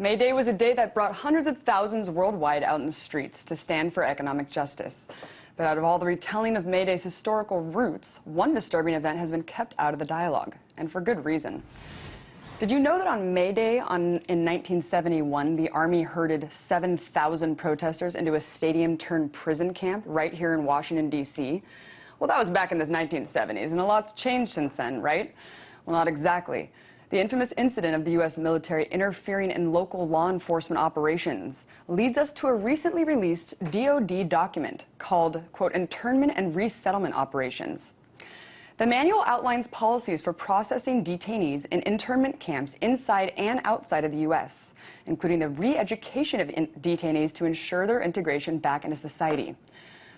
May Day was a day that brought hundreds of thousands worldwide out in the streets to stand for economic justice. But out of all the retelling of May Day's historical roots, one disturbing event has been kept out of the dialogue, and for good reason. Did you know that on May Day in 1971, the Army herded 7,000 protesters into a stadium-turned-prison camp right here in Washington, D.C.? Well, that was back in the 1970s, and a lot's changed since then, right? Well, not exactly. The infamous incident of the U.S. military interfering in local law enforcement operations leads us to a recently released DoD document called, quote, Internment and Resettlement Operations. The manual outlines policies for processing detainees in internment camps inside and outside of the U.S., including the re-education of detainees to ensure their integration back into society.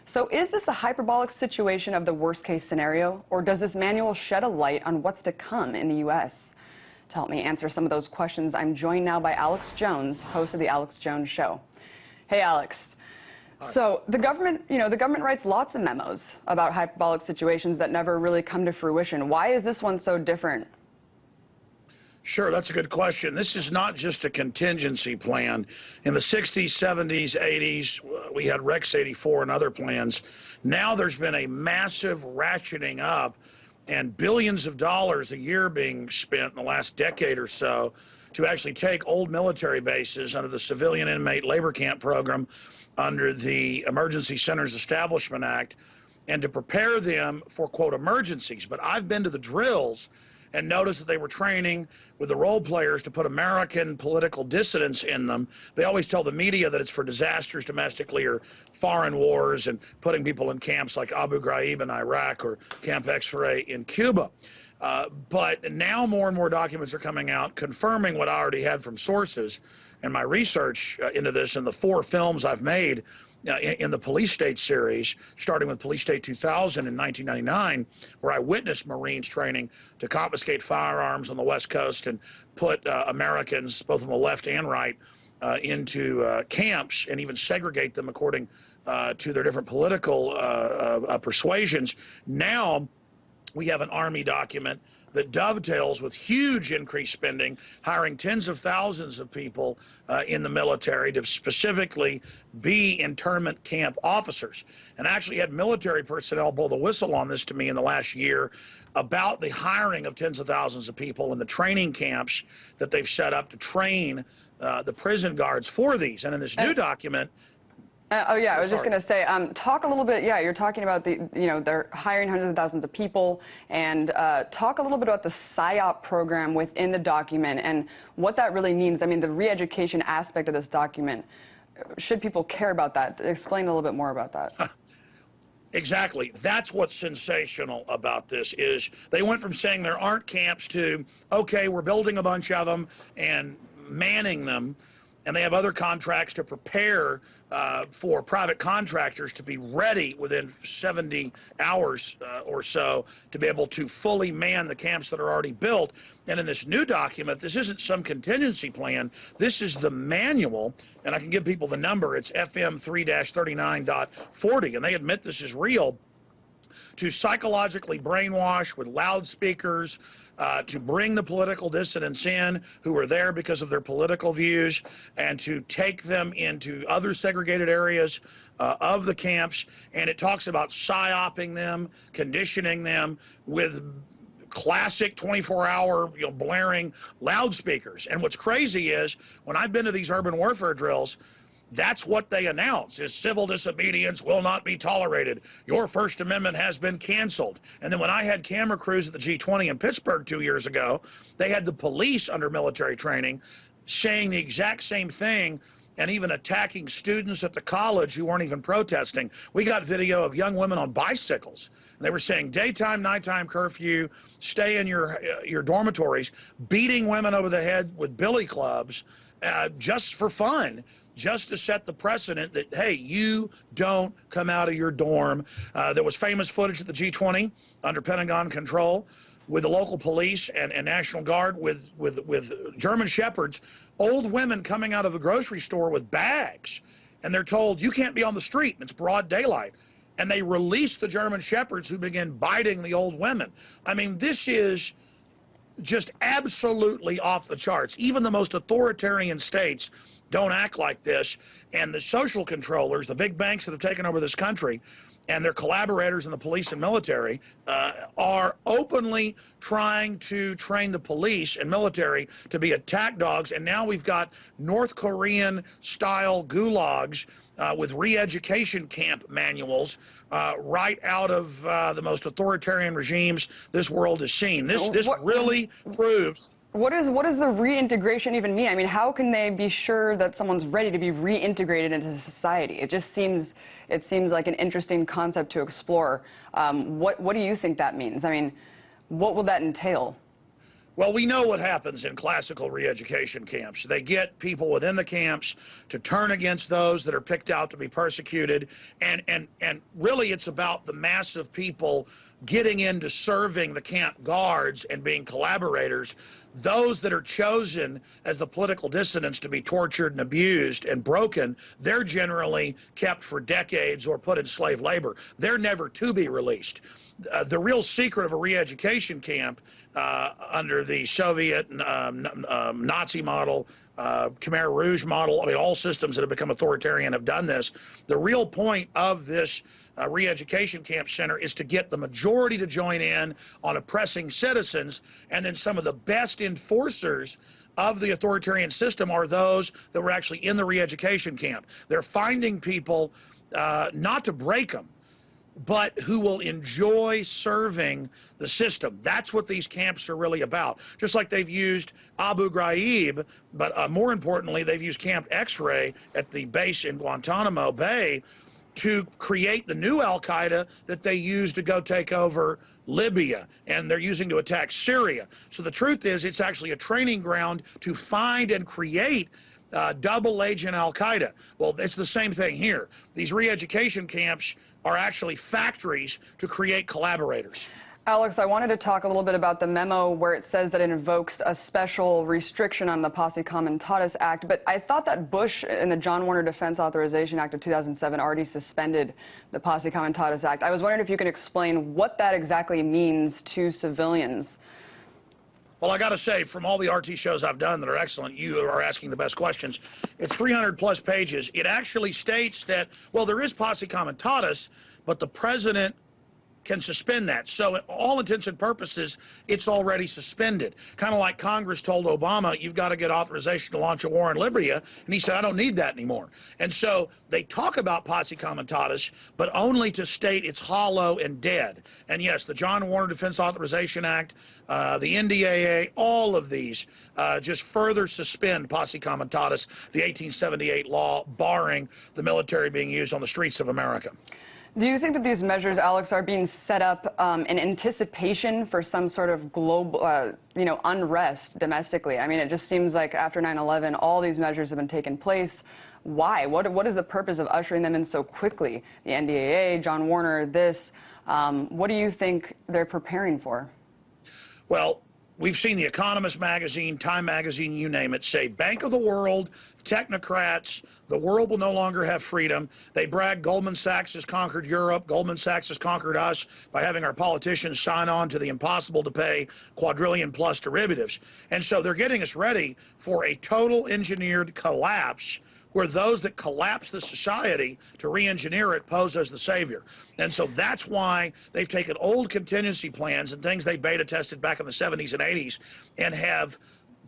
So is this a hyperbolic situation of the worst-case scenario, or does this manual shed a light on what's to come in the U.S.? To help me answer some of those questions, I'm joined now by Alex Jones, host of The Alex Jones Show. Hey, Alex. Hi. So the government writes lots of memos about hyperbolic situations that never really come to fruition. Why is this one so different? Sure, that's a good question. This is not just a contingency plan. In the 60s, 70s, 80s, we had Rex 84 and other plans. Now there's been a massive ratcheting up and billions of dollars a year being spent in the last decade or so to actually take old military bases under the Civilian Inmate Labor Camp Program under the Emergency Centers Establishment Act and to prepare them for, quote, emergencies. But I've been to the drills and noticed that they were training with the role players to put American political dissidents in them. They always tell the media that it's for disasters domestically or foreign wars and putting people in camps like Abu Ghraib in Iraq or Camp X-Ray in Cuba. But now more and more documents are coming out confirming what I already had from sources and my research into this and the 4 films I've made in the Police State series, starting with Police State 2000 in 1999, where I witnessed Marines training to confiscate firearms on the West Coast and put Americans, both on the left and right, into camps and even segregate them according to their different political persuasions. Now we have an Army document that dovetails with huge increased spending, hiring tens of thousands of people in the military to specifically be internment camp officers. And I actually had military personnel blow the whistle on this to me in the last year about the hiring of tens of thousands of people in the training camps that they've set up to train the prison guards for these. And in this new document, oh yeah, I was just going to say, talk a little bit. Yeah, you're talking about they're hiring hundreds of thousands of people, and talk a little bit about the PSYOP program within the document and what that really means. I mean, the re-education aspect of this document. Should people care about that? Explain a little bit more about that. Exactly. That's what's sensational about this is they went from saying there aren't camps to, okay, we're building a bunch of them and manning them, and they have other contracts to prepare for private contractors to be ready within 70 hours or so to be able to fully man the camps that are already built. And in this new document, this isn't some contingency plan. This is the manual, and I can give people the number. It's FM 3-39.40, and they admit this is real. To psychologically brainwash with loudspeakers, to bring the political dissidents in who are there because of their political views, and to take them into other segregated areas of the camps. And it talks about psyoping them, conditioning them with classic 24-hour blaring loudspeakers. And what's crazy is when I've been to these urban warfare drills, that's what they announce is civil disobedience will not be tolerated. Your First Amendment has been canceled. And then when I had camera crews at the G20 in Pittsburgh 2 years ago, they had the police under military training saying the exact same thing and even attacking students at the college who weren't even protesting. We got video of young women on bicycles. And they were saying daytime, nighttime curfew, stay in your dormitories, beating women over the head with billy clubs just for fun, just to set the precedent that, hey, you don't come out of your dorm. There was famous footage at the G20 under Pentagon control with the local police and National Guard with German Shepherds, old women coming out of the grocery store with bags. And they're told, you can't be on the street. It's broad daylight. And they release the German Shepherds who begin biting the old women. I mean, this is just absolutely off the charts. Even the most authoritarian states don't act like this. And the social controllers, the big banks that have taken over this country, and their collaborators in the police and military are openly trying to train the police and military to be attack dogs. And now we've got North Korean-style gulags with re-education camp manuals right out of the most authoritarian regimes this world has seen. This really proves. What does the reintegration even mean? I mean, how can they be sure that someone's ready to be reintegrated into society? It seems like an interesting concept to explore. What do you think that means? I mean, what will that entail? Well, we know what happens in classical re-education camps. They get people within the camps to turn against those that are picked out to be persecuted, and really it's about the mass of people getting into serving the camp guards and being collaborators. Those that are chosen as the political dissidents to be tortured and abused and broken, they're generally kept for decades or put in slave labor. They're never to be released. The real secret of a re-education camp under the Soviet Nazi model, Khmer Rouge model, I mean, all systems that have become authoritarian have done this. The real point of this re-education camp center is to get the majority to join in on oppressing citizens, and then some of the best enforcers of the authoritarian system are those that were actually in the re-education camp. They're finding people not to break them, but who will enjoy serving the system. That's what these camps are really about. Just like they've used Abu Ghraib, but more importantly, they've used Camp X-Ray at the base in Guantanamo Bay to create the new Al-Qaeda that they use to go take over Libya, and they're using to attack Syria. So the truth is, it's actually a training ground to find and create double agent Al-Qaeda. Well, it's the same thing here. These re-education camps are actually factories to create collaborators. Alex, I wanted to talk a little bit about the memo where it says that it invokes a special restriction on the Posse Comitatus Act, but I thought that Bush in the John Warner Defense Authorization Act of 2007 already suspended the Posse Comitatus Act. I was wondering if you could explain what that exactly means to civilians. Well, I got to say, from all the RT shows I've done that are excellent, you are asking the best questions. It's 300-plus pages. It actually states that, well, there is Posse Comitatus, but the president can suspend that. So all intents and purposes, it's already suspended. Kind of like Congress told Obama, you've got to get authorization to launch a war in Libya, and he said, I don't need that anymore. And so they talk about Posse Comitatus, but only to state it's hollow and dead. And yes, the John Warner Defense Authorization Act, the NDAA, all of these just further suspend Posse Comitatus, the 1878 law barring the military being used on the streets of America. Do you think that these measures, Alex, are being set up in anticipation for some sort of global, unrest domestically? I mean, it just seems like after 9/11, all these measures have been taking place. Why? What is the purpose of ushering them in so quickly? The NDAA, John Warner, this. What do you think they're preparing for? Well, we've seen The Economist magazine, Time magazine, you name it, say Bank of the World, technocrats, the world will no longer have freedom. They brag Goldman Sachs has conquered Europe, Goldman Sachs has conquered us by having our politicians sign on to the impossible to pay quadrillion plus derivatives. And so they're getting us ready for a total engineered collapse where those that collapse the society to re-engineer it pose as the savior. And so that's why they've taken old contingency plans and things they beta tested back in the 70s and 80s and have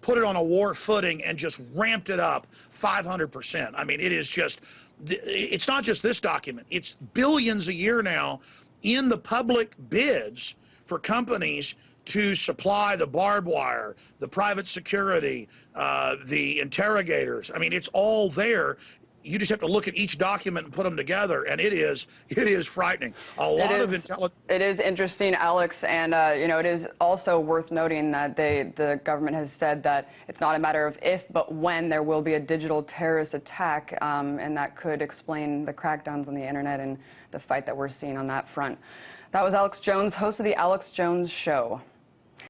put it on a war footing and just ramped it up 500%. I mean, it is just, it's not just this document, it's billions a year now in the public bids for companies to supply the barbed wire, the private security, the interrogators. I mean, it's all there. You just have to look at each document and put them together, and it is frightening. It is interesting, Alex, and it is also worth noting that the government has said that it's not a matter of if, but when there will be a digital terrorist attack, and that could explain the crackdowns on the internet and the fight that we're seeing on that front. That was Alex Jones, host of the Alex Jones Show.